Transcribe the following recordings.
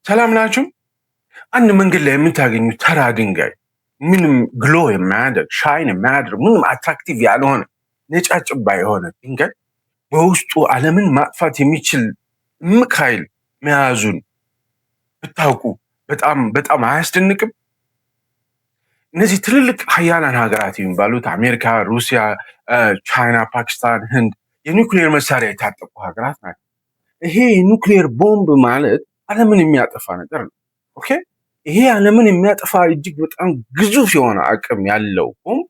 ሰላም ናችሁ? አንድ መንገድ ላይ የምታገኙት ተራ ድንጋይ ምንም ግሎ የማያደርግ ሻይን የማያደርግ ምንም አትራክቲቭ ያልሆነ ነጫጭባ የሆነ ድንጋይ በውስጡ ዓለምን ማጥፋት የሚችል እምቅ ኃይል መያዙን ብታውቁ በጣም በጣም አያስደንቅም? እነዚህ ትልልቅ ሀያላን ሀገራት የሚባሉት አሜሪካ፣ ሩሲያ፣ ቻይና፣ ፓኪስታን፣ ህንድ የኒውክሌር መሳሪያ የታጠቁ ሀገራት ናቸው። ይሄ የኒውክሌር ቦምብ ማለት ዓለምን የሚያጠፋ ነገር ነው። ኦኬ፣ ይሄ ዓለምን የሚያጠፋ እጅግ በጣም ግዙፍ የሆነ አቅም ያለው ቦምብ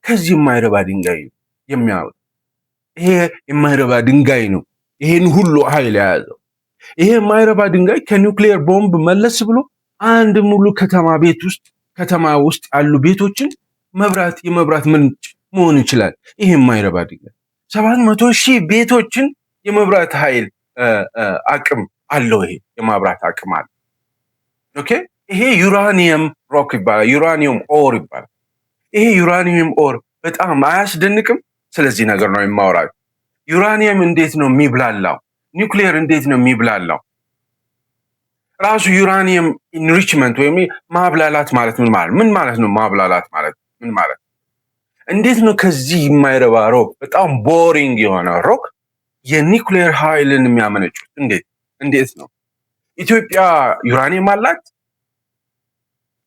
ከዚህ የማይረባ ድንጋይ ነው የሚያወጣው። ይሄ የማይረባ ድንጋይ ነው ይሄን ሁሉ ኃይል የያዘው። ይሄ የማይረባ ድንጋይ ከኒውክሌር ቦምብ መለስ ብሎ አንድ ሙሉ ከተማ ውስጥ ያሉ ቤቶችን የመብራት ምንጭ መሆን ይችላል። ይሄ የማይረባ ድንጋይ 700,000 ቤቶችን የመብራት ኃይል አቅም አለው። ይሄ የማብራት አቅም አለው። ኦኬ፣ ይሄ ዩራኒየም ሮክ ይባላል። ዩራኒየም ኦር ይባላል። ይሄ ዩራኒየም ኦር በጣም አያስደንቅም? ስለዚህ ነገር ነው የማወራው። ዩራኒየም እንዴት ነው የሚብላላው? ኒውክሌር እንዴት ነው የሚብላላው? ራሱ ዩራኒየም ኢንሪችመንት ወይም ማብላላት ማለት ምን ማለት ነው? ማብላላት ማለት ምን ማለት ነው? እንዴት ነው ከዚህ የማይረባ ሮክ በጣም ቦሪንግ የሆነ ሮክ የኒውክሌር ኃይልን የሚያመነጩት? እንዴት ነው? ኢትዮጵያ ዩራኒየም አላት?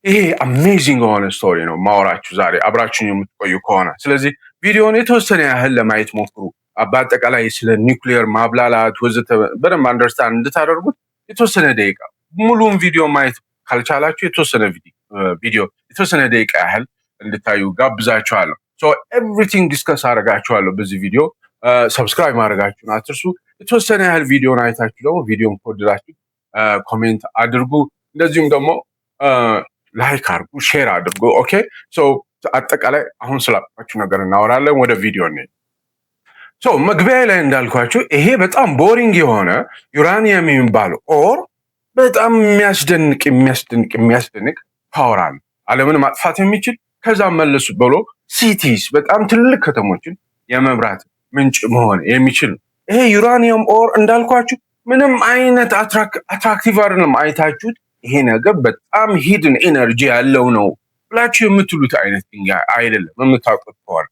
ይሄ አሜዚንግ የሆነ ስቶሪ ነው ማወራችሁ ዛሬ አብራችሁን የምትቆዩ ከሆነ። ስለዚህ ቪዲዮውን የተወሰነ ያህል ለማየት ሞክሩ። በአጠቃላይ ስለ ኒውክሌር ማብላላት ወዘተ በደንብ አንደርስታንድ እንድታደርጉት የተወሰነ ደቂቃ፣ ሙሉውን ቪዲዮ ማየት ካልቻላችሁ የተወሰነ ደቂቃ ያህል እንድታዩ ጋብዛችኋለሁ። ኤቭሪቲንግ ዲስከስ አደርጋችኋለሁ በዚህ ቪዲዮ። ሰብስክራይብ ማድረጋችሁን አትርሱ። የተወሰነ ያህል ቪዲዮን አይታችሁ ደግሞ ቪዲዮን ከወደዳችሁ ኮሜንት አድርጉ። እንደዚሁም ደግሞ ላይክ አድርጉ፣ ሼር አድርጉ። ኦኬ፣ አጠቃላይ አሁን ስላልኳችሁ ነገር እናወራለን። ወደ ቪዲዮ ነኝ። መግቢያ ላይ እንዳልኳችሁ ይሄ በጣም ቦሪንግ የሆነ ዩራኒየም የሚባለው ኦር በጣም የሚያስደንቅ ፓወር አለ። ዓለምን ማጥፋት የሚችል ከዛም መለሱ ብሎ ሲቲስ በጣም ትልቅ ከተሞችን የመብራት ምንጭ መሆን የሚችል ነው። ይሄ ዩራኒየም ኦር እንዳልኳችሁ ምንም አይነት አትራክቲቭ አይደለም። አይታችሁት ይሄ ነገር በጣም ሂድን ኤነርጂ ያለው ነው ብላችሁ የምትሉት አይነት ድንጋይ አይደለም። የምታውቁት ከሆነ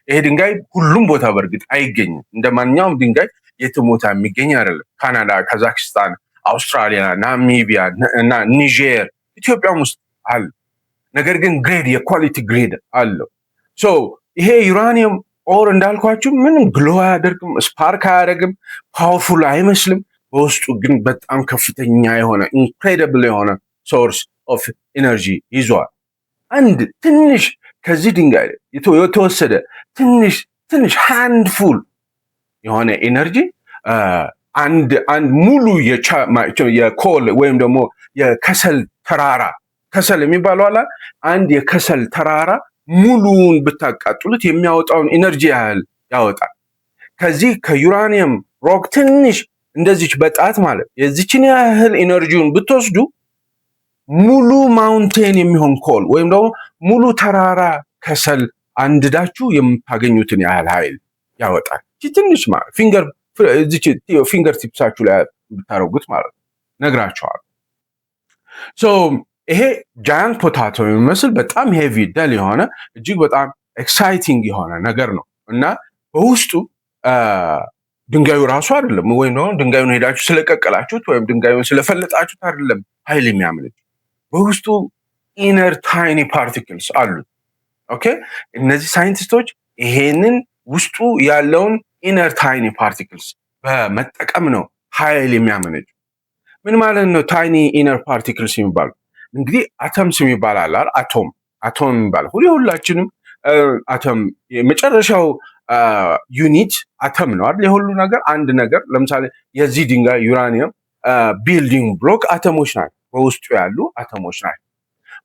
ይሄ ድንጋይ ሁሉም ቦታ በእርግጥ አይገኝም። እንደ ማንኛውም ድንጋይ የትም ቦታ የሚገኝ አይደለም። ካናዳ፣ ካዛክስታን፣ አውስትራሊያ፣ ናሚቢያ እና ኒጀር ኢትዮጵያም ውስጥ አለ። ነገር ግን የኳሊቲ ግሬድ አለው። ይሄ ዩራኒየም ኦር እንዳልኳችሁ ምንም ግሎ አያደርግም፣ ስፓርክ አያደርግም፣ ፓወርፉል አይመስልም። በውስጡ ግን በጣም ከፍተኛ የሆነ ኢንክሬዲብል የሆነ ሶርስ ኦፍ ኢነርጂ ይዟል። አንድ ትንሽ ከዚህ ድንጋይ የተወሰደ ትንሽ ሃንድፉል የሆነ ኢነርጂ አንድ ሙሉ የኮል ወይም ደግሞ የከሰል ተራራ፣ ከሰል የሚባለው አለ። አንድ የከሰል ተራራ ሙሉውን ብታቃጥሉት የሚያወጣውን ኢነርጂ ያህል ያወጣል። ከዚህ ከዩራኒየም ሮክ ትንሽ እንደዚች በጣት ማለት የዚችን ያህል ኢነርጂውን ብትወስዱ ሙሉ ማውንቴን የሚሆን ኮል ወይም ደግሞ ሙሉ ተራራ ከሰል አንድዳችሁ የምታገኙትን ያህል ኃይል ያወጣል። ትንሽ ፊንገር ቲፕሳችሁ ላይ ብታረጉት ማለት ነግራችኋለሁ። ይሄ ጃያንት ፖታቶ የሚመስል በጣም ሄቪ ደል የሆነ እጅግ በጣም ኤክሳይቲንግ የሆነ ነገር ነው እና በውስጡ ድንጋዩ ራሱ አይደለም ወይም ደግሞ ድንጋዩን ሄዳችሁ ስለቀቀላችሁት ወይም ድንጋዩን ስለፈለጣችሁት አይደለም ኃይል የሚያመነጭ። በውስጡ ኢነር ታይኒ ፓርቲክልስ አሉት። ኦኬ፣ እነዚህ ሳይንቲስቶች ይሄንን ውስጡ ያለውን ኢነር ታይኒ ፓርቲክልስ በመጠቀም ነው ኃይል የሚያመነጭ። ምን ማለት ነው ታይኒ ኢነር ፓርቲክልስ የሚባሉ? እንግዲህ አተምስ የሚባል አለ። አቶም የሚባል ሁላችንም አቶም የመጨረሻው ዩኒት አተም ነው አይደል? የሁሉ ነገር አንድ ነገር። ለምሳሌ የዚህ ድንጋይ ዩራኒየም ቢልዲንግ ብሎክ አተሞች ናቸው፣ በውስጡ ያሉ አተሞች ናቸው።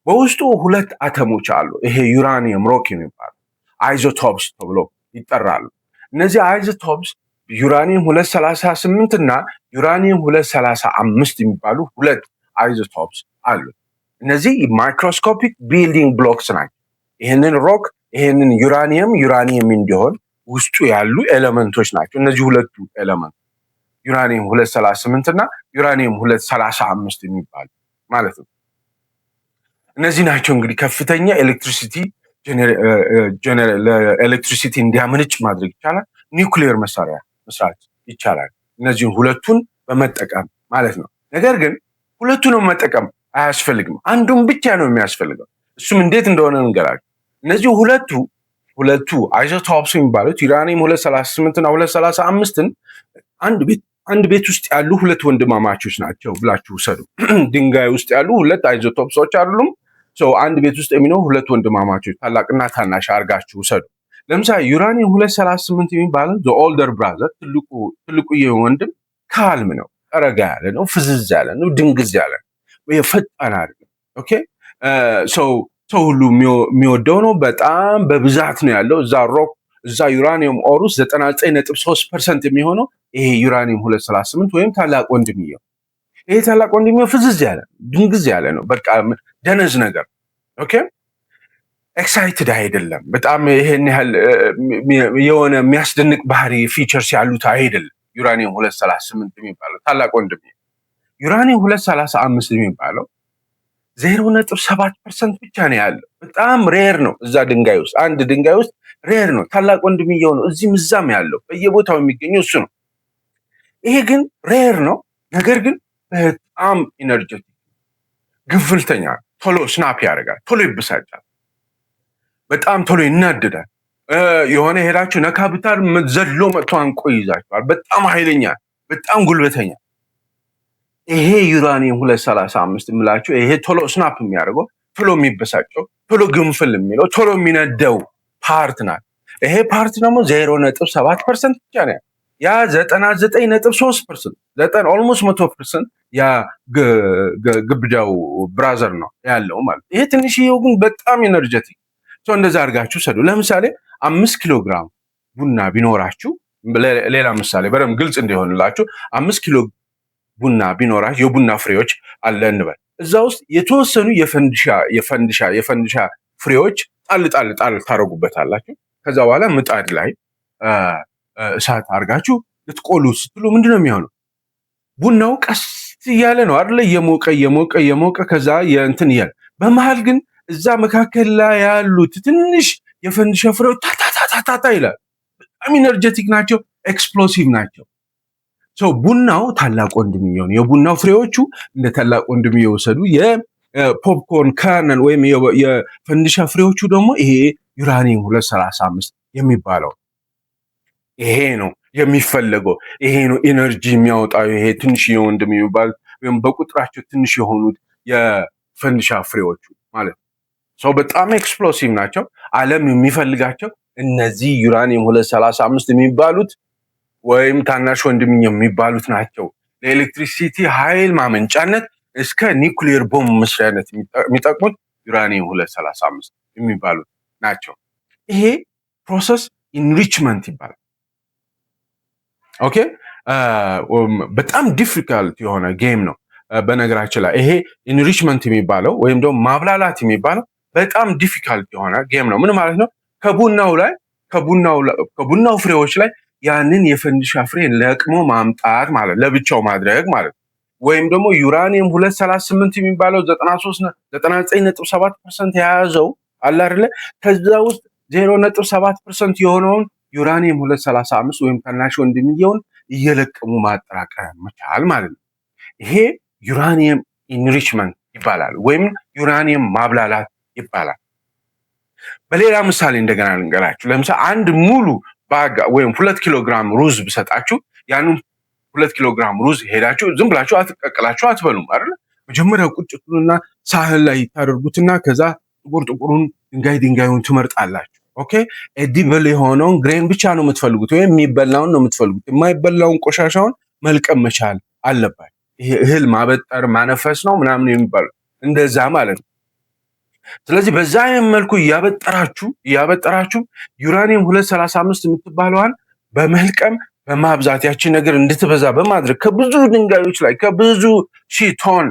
በውስጡ 2 አተሞች አሉ። ይሄ ዩራኒየም ሮክ የሚባሉ አይዞቶፕስ ተብሎ ይጠራሉ። እነዚህ አይዞቶፕስ ዩራኒየም 238 እና ዩራኒየም 235 የሚባሉ 2 አይዞቶፕስ አሉ። እነዚህ ማይክሮስኮፒክ ቢልዲንግ ብሎክስ ናቸው። ይህንን ሮክ ይህንን ዩራኒየም እንዲሆን ውስጡ ያሉ ኤሌመንቶች ናቸው። እነዚህ 2 ኤሌመንት ዩራኒየም 238 እና ዩራኒየም 235 የሚባሉ ማለት ነው። እነዚህ ናቸው እንግዲህ ከፍተኛ ኤሌክትሪሲቲ እንዲያመነጭ ማድረግ ይቻላል። ኒውክሊየር መሳሪያ መስራት ይቻላል እነዚህን ሁለቱን በመጠቀም ማለት ነው። ነገር ግን ሁለቱንም መጠቀም አያስፈልግም። አንዱን ብቻ ነው የሚያስፈልገው። እሱም እንዴት እንደሆነ እንገራችሁ። እነዚህ ሁለቱ አይዞቶፕስ የሚባሉት ዩራኒየም 238 እና 235ን አንድ ቤት ውስጥ ያሉ ሁለት ወንድማማቾች ናቸው ብላችሁ ውሰዱ። ድንጋይ ውስጥ ያሉ ሁለት አይዞቶፕሶች አይደሉም። አንድ ቤት ውስጥ የሚኖሩ ሁለት ወንድማማቾች ታላቅና ታናሽ አድርጋችሁ ውሰዱ። ለምሳሌ ዩራኒየም 238 የሚባለው ኦልደር ብራዘር ትልቁ ወንድም ካልም ነው፣ ረጋ ያለ ነው፣ ፍዝዝ ያለ ነው፣ ድንግዝ ያለ ነው፣ ፈጣን አይደለም። ኦኬ ሰው ሁሉ የሚወደው ነው። በጣም በብዛት ነው ያለው እዛ ዩራኒየም ኦር ውስጥ 99.3% የሚሆነው ይሄ ዩራኒየም 238 ወይም ታላቅ ወንድምየው። ይሄ ታላቅ ወንድምየው ፍዝዝ ያለ ድንግዝ ያለ ነው። በቃ ደነዝ ነገር። ኦኬ ኤክሳይትድ አይደለም። በጣም ይሄን ያህል የሆነ የሚያስደንቅ ባህሪ ፊቸርስ ያሉት አይደለም። ዩራኒየም 238 የሚባለው ታላቅ ወንድምየው። ዩራኒየም 235 የሚባለው 0.7% ብቻ ነው ያለው። በጣም ሬር ነው። እዛ ድንጋይ ውስጥ አንድ ድንጋይ ውስጥ ሬር ነው። ታላቅ ወንድምየው ነው እዚህም እዛም ያለው፣ በየቦታው የሚገኘው እሱ ነው። ይሄ ግን ሬር ነው። ነገር ግን በጣም ኢነርጀቲክ፣ ግፍልተኛ፣ ቶሎ ስናፕ ያደርጋል፣ ቶሎ ይበሳጫል፣ በጣም ቶሎ ይናደዳል። የሆነ ሄዳችሁ ነካ ብታር ዘሎ መጥቶ አንቆ ይዛችኋል። በጣም ኃይለኛ፣ በጣም ጉልበተኛ። ይሄ ዩራኒየም 235 የምላችሁ ይሄ ቶሎ ስናፕ የሚያደርገው፣ ቶሎ የሚበሳጨው፣ ቶሎ ግንፍል የሚለው፣ ቶሎ የሚነደው ፓርት ናት። ይሄ ፓርት ደግሞ 0.7% ብቻ ነው። ያ 99.3% ኦልሞስት 100% ያ ግብዳው ብራዘር ነው ያለው ማለት። ይሄ ትንሽዬው ግን በጣም ኤነርጀቲክ። እንደዛ አድርጋችሁ ሰዱ። ለምሳሌ 5 ኪሎ ግራም ቡና ቢኖራችሁ፣ ሌላ ምሳሌ በደንብ ግልጽ እንዲሆንላችሁ 5 ኪሎ ቡና ቢኖራችሁ የቡና ፍሬዎች አለ እንበል። እዛ ውስጥ የተወሰኑ የፈንዲሻ ፍሬዎች ጣል ታደርጉበታላችሁ። ከዛ በኋላ ምጣድ ላይ እሳት አድርጋችሁ ልትቆሉ ስትሉ ምንድነው የሚሆነው? ቡናው ቀስ እያለ ነው አይደለ? እየሞቀ ከዛ የእንትን እያለ፣ በመሃል ግን እዛ መካከል ላይ ያሉት ትንሽ የፈንዲሻ ፍሬዎች ታታታታታ ይላል። በጣም ኢነርጀቲክ ናቸው፣ ኤክስፕሎሲቭ ናቸው። ቡናው ታላቅ ወንድምየው ነው። የቡናው ፍሬዎቹ እንደ ታላቅ ወንድምየው ወሰዱ። የፖፕኮርን ከርነል ወይም የፈንዲሻ ፍሬዎቹ ደግሞ ይሄ ዩራኒየም 235 የሚባለው ይሄ ነው የሚፈለገው። ይሄ ነው ኢነርጂ የሚያወጣው። ይሄ ትንሽ ወንድም የሚባል ወይም በቁጥራቸው ትንሽ የሆኑት የፈንዲሻ ፍሬዎቹ ማለት ነው። በጣም ኤክስፕሎሲቭ ናቸው። ዓለም የሚፈልጋቸው እነዚህ ዩራኒየም 235 የሚባሉት ወይም ታናሽ ወንድም የሚባሉት ናቸው። ለኤሌክትሪሲቲ ኃይል ማመንጫነት እስከ ኒውክሊየር ቦምብ መስሪያነት የሚጠቅሙት ዩራኒየም 235 የሚባሉት ናቸው። ይሄ ፕሮሰስ ኢንሪችመንት ይባላል። ኦኬ በጣም ዲፊካልት የሆነ ጌም ነው። በነገራችን ላይ ይሄ ኢንሪችመንት የሚባለው ወይም ደግሞ ማብላላት የሚባለው በጣም ዲፊካልት የሆነ ጌም ነው። ምን ማለት ነው? ከቡናው ፍሬዎች ላይ ያንን የፈንዲሻ ፍሬ ለቅሞ ማምጣት ማለት፣ ለብቻው ማድረግ ማለት ነው። ወይም ደግሞ ዩራኒየም 238 የሚባለው 99.7% የያዘው አለ አይደለ? ከዛ ውስጥ 0.7% የሆነውን ዩራኒየም 235 ወይም ታናሽ ወንድምየውን እየለቀሙ ማጠራቀም መቻል ማለት ነው። ይሄ ዩራኒየም ኢንሪችመንት ይባላል፣ ወይም ዩራኒየም ማብላላት ይባላል። በሌላ ምሳሌ እንደገና ልንገራችሁ። ለምሳሌ አንድ ሙሉ ባግ ወይም 2 ኪሎ ግራም ሩዝ ብሰጣችሁ፣ ያንን 2 ኪሎ ግራም ሩዝ ሄዳችሁ ዝም ብላችሁ አትቀቅላችሁ አትበሉም አይደል? መጀመሪያ ቁጭ ትሉና ሳህን ላይ ታደርጉትና ከዛ ጥቁሩን ድንጋዩን ትመርጣላችሁ። ኦኬ ኤዲብል የሆነውን ግሬን ብቻ ነው የምትፈልጉት፣ ወይም የሚበላውን ነው የምትፈልጉት። የማይበላውን ቆሻሻውን መልቀም መቻል አለባችሁ። ይሄ እህል ማበጠር ማነፈስ ነው ምናምን የሚባለው እንደዛ ማለት ነው። ስለዚህ በዛ መልኩ እያበጠራችሁ ዩራኒየም 235 የምትባለዋን በመልቀም በማብዛት ያቺን ነገር እንድትበዛ በማድረግ ከብዙ ድንጋዮች ላይ ከብዙ ሺህ ቶን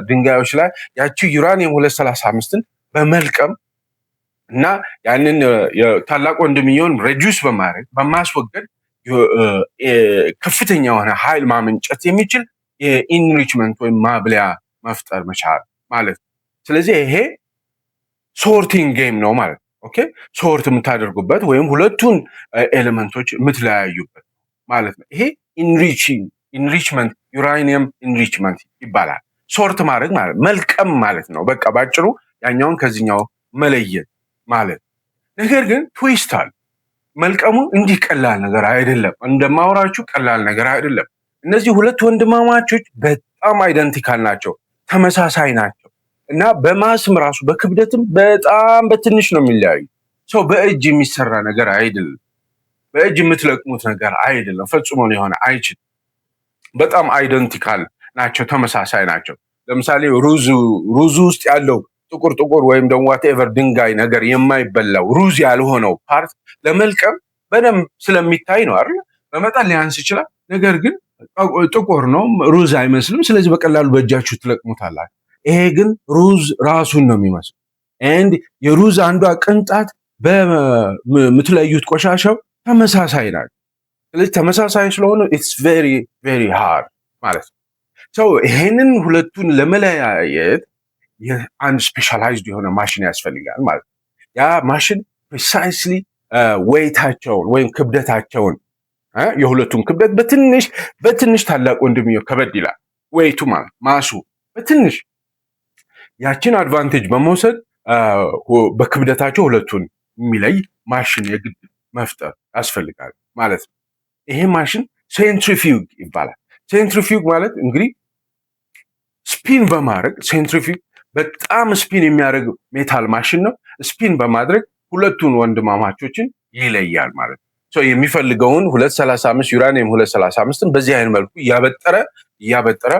ድንጋዮች ላይ ያቺ ዩራኒየም 235ን በመልቀም እና ያንን ታላቅ ወንድምየውን ሬዲዩስ በማድረግ በማስወገድ ከፍተኛ የሆነ ኃይል ማመንጨት የሚችል የኢንሪችመንት ወይም ማብለያ መፍጠር መቻል ማለት ነው። ስለዚህ ይሄ ሶርቲንግ ጌም ነው ማለት ነው። ኦኬ ሶርት የምታደርጉበት ወይም ሁለቱን ኤሌመንቶች የምትለያዩበት ማለት ነው። ይሄ ኢንሪችመንት ዩራኒየም ኢንሪችመንት ይባላል። ሶርት ማድረግ ማለት መልቀም ማለት ነው። በቃ ባጭሩ ያኛውን ከዚህኛው መለየት ማለት ነው። ነገር ግን ትዊስት አለ። መልቀሙ እንዲህ ቀላል ነገር አይደለም። እንደማወራችሁ ቀላል ነገር አይደለም። እነዚህ ሁለት ወንድማማቾች በጣም አይደንቲካል ናቸው፣ ተመሳሳይ ናቸው እና በማስም ራሱ በክብደትም በጣም በትንሽ ነው የሚለያዩ። ሰው በእጅ የሚሰራ ነገር አይደለም። በእጅ የምትለቅሙት ነገር አይደለም። ፈጽሞ ሊሆን አይችልም። በጣም አይደንቲካል ናቸው፣ ተመሳሳይ ናቸው። ለምሳሌ ሩዙ ውስጥ ያለው ጥቁር ወይም ደግሞ ዋትኤቨር ድንጋይ ነገር የማይበላው ሩዝ ያልሆነው ፓርት ለመልቀም በደንብ ስለሚታይ ነው አይደል? በመጠን ሊያንስ ይችላል። ነገር ግን ጥቁር ነው፣ ሩዝ አይመስልም። ስለዚህ በቀላሉ በእጃችሁ ትለቅሙታላችሁ። ይሄ ግን ሩዝ ራሱን ነው የሚመስለው። ኤንድ የሩዝ አንዷ ቅንጣት በምትለዩት ቆሻሻው ተመሳሳይ ናቸው። ስለዚህ ተመሳሳይ ስለሆነ ኢትስ ቬሪ ቬሪ ሃርድ ማለት ነው። ሰው ይሄንን ሁለቱን ለመለያየት አንድ ስፔሻላይዝድ የሆነ ማሽን ያስፈልጋል ማለት ነው። ያ ማሽን ፕሪሳይስሊ ዌይታቸውን ወይም ክብደታቸውን የሁለቱን ክብደት በትንሽ ታላቅ ወንድምየው ከበድ ይላል። ዌይቱ ማለት ማሱ በትንሽ ያችን አድቫንቴጅ በመውሰድ በክብደታቸው ሁለቱን የሚለይ ማሽን የግድ መፍጠር ያስፈልጋል ማለት ነው። ይሄ ማሽን ሴንትሪፊዩግ ይባላል። ሴንትሪፊዩግ ማለት እንግዲህ ስፒን በማድረግ ሴንትሪፊዩግ በጣም ስፒን የሚያደርግ ሜታል ማሽን ነው። ስፒን በማድረግ ሁለቱን ወንድማማቾችን ይለያል ማለት ነው። የሚፈልገውን 235 ዩራኒየም 235ን በዚህ አይነት መልኩ እያበጠረ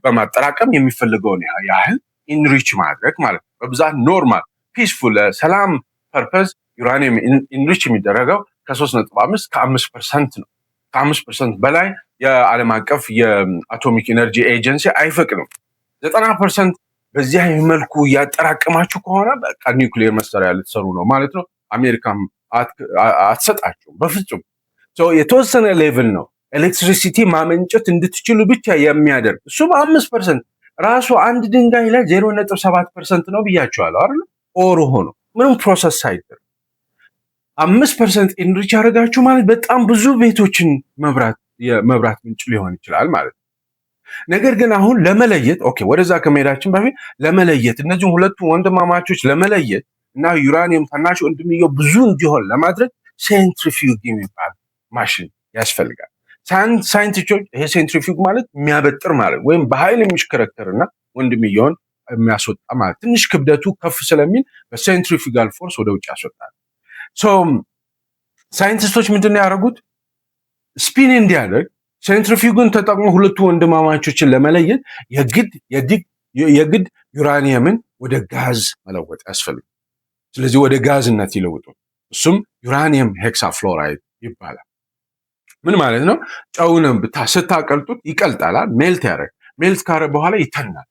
በማጠራቀም የሚፈልገውን ያህል ኢንሪች ማድረግ ማለት ነው። በብዛት ኖርማል ፒስፉል ሰላም ፐርፐዝ ዩራኒየም ኢንሪች የሚደረገው ከ3.5 ከ5% ነው። ከ5% በላይ የዓለም አቀፍ የአቶሚክ ኤነርጂ ኤጀንሲ አይፈቅድም። 90% በዚህ አይነት መልኩ እያጠራቀማችሁ ከሆነ በቃ ኒውክሊየር መሳሪያ ልትሰሩ ነው ማለት ነው። አሜሪካም አትሰጣችሁም በፍጹም። የተወሰነ ሌቭል ነው ኤሌክትሪሲቲ ማመንጨት እንድትችሉ ብቻ የሚያደርግ እሱም 5% ራሱ አንድ ድንጋይ ላይ 0.7% ነው ብያቸዋለሁ አይደል? ኦሮ ሆኖ ምንም ፕሮሰስ ሳይደረግ 5% ኢንሪች ያደርጋችሁ ማለት በጣም ብዙ ቤቶችን የመብራት ምንጭ ሊሆን ይችላል ማለት ነው። ነገር ግን አሁን ለመለየት ወደዛ ከመሄዳችን በፊት ለመለየት እነዚህም ሁለቱ ወንድማማቾች ለመለየት እና ዩራኒየም ታናሽ ወንድምየው ብዙ እንዲሆን ለማድረግ ሴንትሪፊዩግ የሚባል ማሽን ያስፈልጋል። ሳይንቲስቶች ይሄ ሴንትሪፊዩግ ማለት የሚያበጥር ማለት ወይም በኃይል የሚሽከረከርና ወንድምየውን የሚያስወጣ ማለት ትንሽ ክብደቱ ከፍ ስለሚል በሴንትሪፊጋል ፎርስ ወደ ውጭ ያስወጣል። ሳይንቲስቶች ምንድነው ያደረጉት? ስፒን እንዲያደርግ ሴንትሪፊዩግን ተጠቅሞ ሁለቱ ወንድማማቾችን ለመለየት የግድ ዩራኒየምን ወደ ጋዝ መለወጥ ያስፈልጋል። ስለዚህ ወደ ጋዝነት ይለውጡ። እሱም ዩራኒየም ሄክሳፍሎራይድ ይባላል። ምን ማለት ነው? ጨውንም ስታቀልጡት ይቀልጣላል፣ ሜልት ያደርግ። ሜልት ካረ በኋላ ይተናል።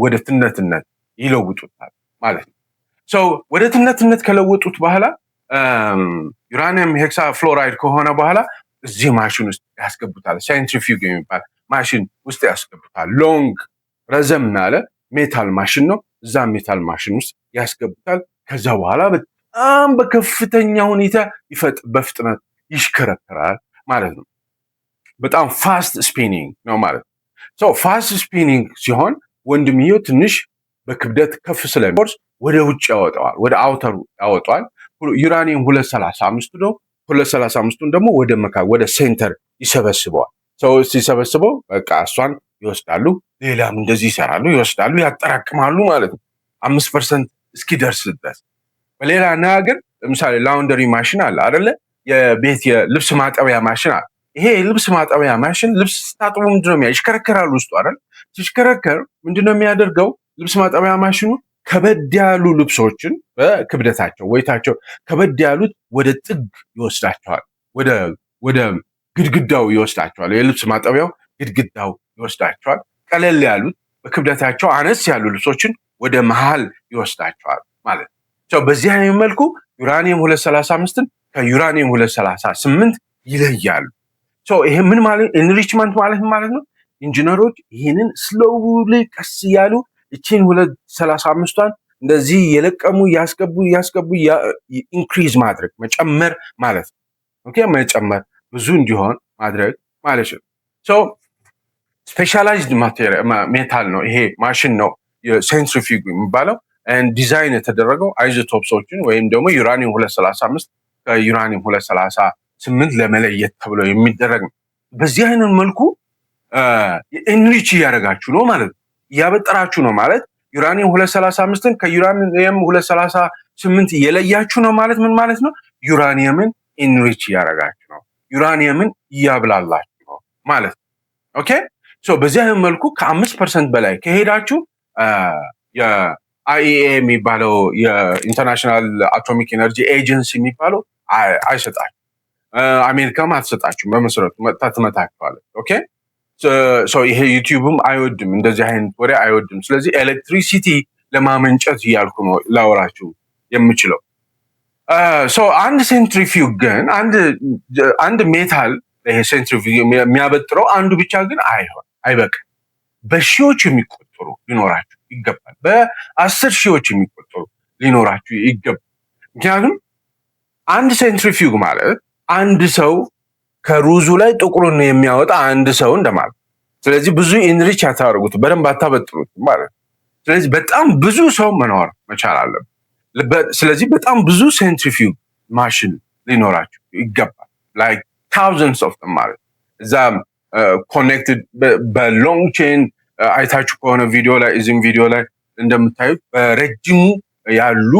ወደ ትነትነት ይለውጡታል ማለት ነው። ወደ ትነትነት ከለወጡት በኋላ ዩራኒየም ሄክሳፍሎራይድ ከሆነ በኋላ እዚህ ማሽን ውስጥ ያስገቡታል። ሴንትሪፊዩግ የሚባል ማሽን ውስጥ ያስገቡታል። ሎንግ ረዘም ያለ ሜታል ማሽን ነው። እዛ ሜታል ማሽን ውስጥ ያስገቡታል። ከዛ በኋላ በጣም በከፍተኛ ሁኔታ በፍጥነት ይሽከረከራል ማለት ነው። በጣም ፋስት ስፒኒንግ ነው ማለት ነው። ፋስት ስፒኒንግ ሲሆን ወንድምየው ትንሽ በክብደት ከፍ ስለሚቆርስ ወደ ውጭ ያወጣዋል፣ ወደ አውተሩ ያወጣዋል። ዩራኒየም 235 ነው። 235ቱን ደግሞ ወደ ሴንተር ይሰበስበዋል። ሲሰበስበው በቃ እሷን ይወስዳሉ፣ ሌላም እንደዚህ ይሰራሉ፣ ይወስዳሉ፣ ያጠራቅማሉ ማለት ነው 5% እስኪደርስ ድረስ። በሌላ አነጋገር ለምሳሌ ላውንደሪ ማሽን አለ አይደለ? የቤት የልብስ ማጠቢያ ማሽን አለ። ይሄ የልብስ ማጠቢያ ማሽን ልብስ ስታጥቡ ምንድነው ይሽከረከራል ውስጡ አይደል? ሲሽከረከር ምንድነው የሚያደርገው? ልብስ ማጠቢያ ማሽኑ ከበድ ያሉ ልብሶችን በክብደታቸው ወይታቸው ከበድ ያሉት ወደ ጥግ ይወስዳቸዋል፣ ወደ ግድግዳው ይወስዳቸዋል። የልብስ ማጠቢያው ግድግዳው ይወስዳቸዋል። ቀለል ያሉት በክብደታቸው አነስ ያሉ ልብሶችን ወደ መሃል ይወስዳቸዋል ማለት ነው። በዚህ አይነት መልኩ ዩራኒየም 235ን ከዩራኒየም 238 ይለያሉ። ይሄ ምን ማለት ኢንሪችመንት ማለት ነው? ኢንጂነሮች ይህንን ስሎውሊ ቀስ እያሉ እቺን 235ቷን እንደዚህ የለቀሙ እያስገቡ ኢንክሪዝ ማድረግ መጨመር ማለት ነው። ኦኬ መጨመር ብዙ እንዲሆን ማድረግ ማለት ነው። ስፔሻላይዝድ ሜታል ነው ይሄ ማሽን ነው ሴንትሪፊዩግ የሚባለው ዲዛይን የተደረገው አይዞቶፕሶችን ወይም ደግሞ ዩራኒየም 235 ከዩራኒየም 238 ለመለየት ተብሎ የሚደረግ ነው። በዚህ አይነት መልኩ ኢንሪች እያደረጋችሁ ነው ማለት ነው፣ እያበጠራችሁ ነው ማለት ዩራኒየም 235ን ከዩራኒየም 238 እየለያችሁ ነው ማለት ምን ማለት ነው? ዩራኒየምን ኢንሪች እያደረጋችሁ ነው፣ ዩራኒየምን እያብላላችሁ ነው ማለት ነው። ኦኬ በዚህ አይነት መልኩ ከ5% በላይ ከሄዳችሁ የአይኤኤ የሚባለው የኢንተርናሽናል አቶሚክ ኤነርጂ ኤጀንሲ የሚባለው አይሰጣችሁ፣ አሜሪካም አትሰጣችሁ። በመሰረቱ መጥታ ትመታችኋለች። ኦኬ ይሄ ዩቲዩብም አይወድም፣ እንደዚህ አይነት ወሬ አይወድም። ስለዚህ ኤሌክትሪሲቲ ለማመንጨት እያልኩ ነው ላወራችሁ የምችለው። አንድ ሴንትሪፊዩግ ግን አንድ ሜታል ይሄ ሴንትሪፊዩግ የሚያበጥረው አንዱ ብቻ ግን አይበቃም። በሺዎች የሚቆጠሩ ሊኖራችሁ ይገባል። በ10 ሺዎች የሚቆጠሩ ሊኖራችሁ ይገባል። ምክንያቱም አንድ ሴንትሪፊዩግ ማለት አንድ ሰው ከሩዙ ላይ ጥቁሩን የሚያወጣ አንድ ሰው እንደማለት። ስለዚህ ብዙ ኢንሪች አታደርጉት፣ በደንብ አታበጥሩት ማለት ነው። ስለዚህ በጣም ብዙ ሰው መኖር መቻል አለበት። ስለዚህ በጣም ብዙ ሴንትሪፊዩግ ማሽን ሊኖራችሁ ይገባል። ላይክ ታውዘንድስ ኦፍ them ማለት እዛ ኮኔክትድ በሎንግ ቼን አይታችሁ ከሆነ ቪዲዮ ላይ እዚህም ቪዲዮ ላይ እንደምታዩት በረጅሙ ያሉ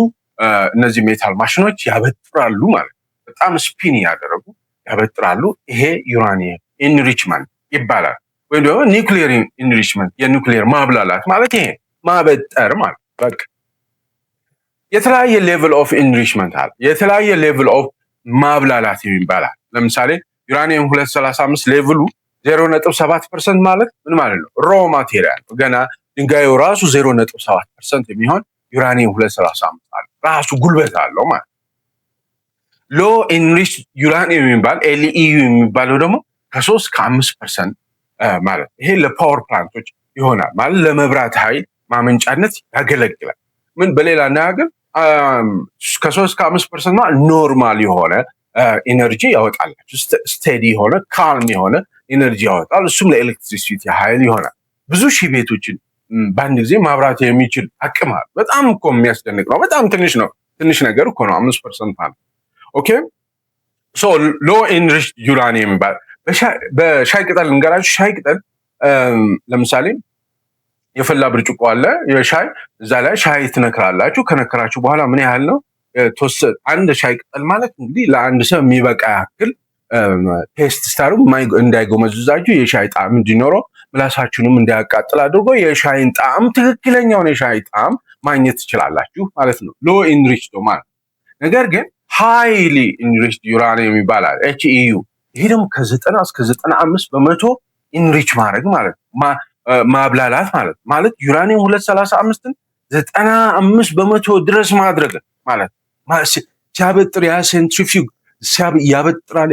እነዚህ ሜታል ማሽኖች ያበጥራሉ ማለት በጣም ስፒን ያደረጉ ያበጥራሉ። ይሄ ዩራኒየም ኢንሪችመንት ይባላል። ወይም ደግሞ ኒውክሊየር ኢንሪችመንት የኒውክሊየር ማብላላት ማለት ይሄ ማበጠር ማለት በቃ የተለያየ ሌቭል ኦፍ ኢንሪችመንት አለ። የተለያየ ሌቭል ኦፍ ማብላላት ይባላል። ለምሳሌ ዩራኒየም 235 ሌቭሉ 0.7% ማለት ምን ማለት ነው? ሮ ማቴሪያል ገና ድንጋዩ ራሱ 0.7% የሚሆን ዩራኒየም 235 አለ። ራሱ ጉልበት አለው ማለት። ሎ ኢንሪች ዩራኒየም የሚባል ኤልኢዩ የሚባለው ደግሞ ከ3 ከ5% ማለት ይሄ ለፓወር ፕላንቶች ይሆናል ማለት ለመብራት ኃይል ማመንጫነት ያገለግላል። ምን በሌላ አነጋገር ከ3 ከ5% ማለት ኖርማል የሆነ ኢነርጂ ያወጣላችሁ፣ ስቴዲ የሆነ ካልም የሆነ ኢነርጂ ያወጣል። እሱም ለኤሌክትሪሲቲ ኃይል ይሆናል። ብዙ ሺህ ቤቶችን በአንድ ጊዜ ማብራት የሚችል አቅም አለ። በጣም እኮ የሚያስደንቅ ነው። በጣም ትንሽ ነው፣ ትንሽ ነገር እኮ ነው 5% ማለት። ኦኬ ሎ ኢንሪች ዩራኒየም ይባላል። በሻይ ቅጠል እንገራችሁ። ሻይ ቅጠል ለምሳሌ የፈላ ብርጭቆ አለ የሻይ፣ እዛ ላይ ሻይ ትነክራላችሁ። ከነከራችሁ በኋላ ምን ያህል ነው አንድ ሻይ ቅጠል ማለት እንግዲህ ለአንድ ሰው የሚበቃ ያክል ቴስት ስታርጉ እንዳይጎመዝዛችሁ የሻይ ጣዕም እንዲኖረው ምላሳችሁንም እንዳያቃጥል አድርጎ የሻይን ጣዕም ትክክለኛውን የሻይ ጣዕም ማግኘት ትችላላችሁ ማለት ነው። ሎ ኢንሪች ማለት ነገር ግን ሃይሊ ኢንሪች ዩራኒየም ይባላል ኤችኢዩ። ይሄ ደግሞ ከ90 እስከ 95% ኢንሪች ማድረግ ማለት ማብላላት ማለት ዩራኒየም 235ን 95% ድረስ ማድረግ ማለት ሲያበጥር ያ ሴንትሪፊዩግ ያበጥራል፣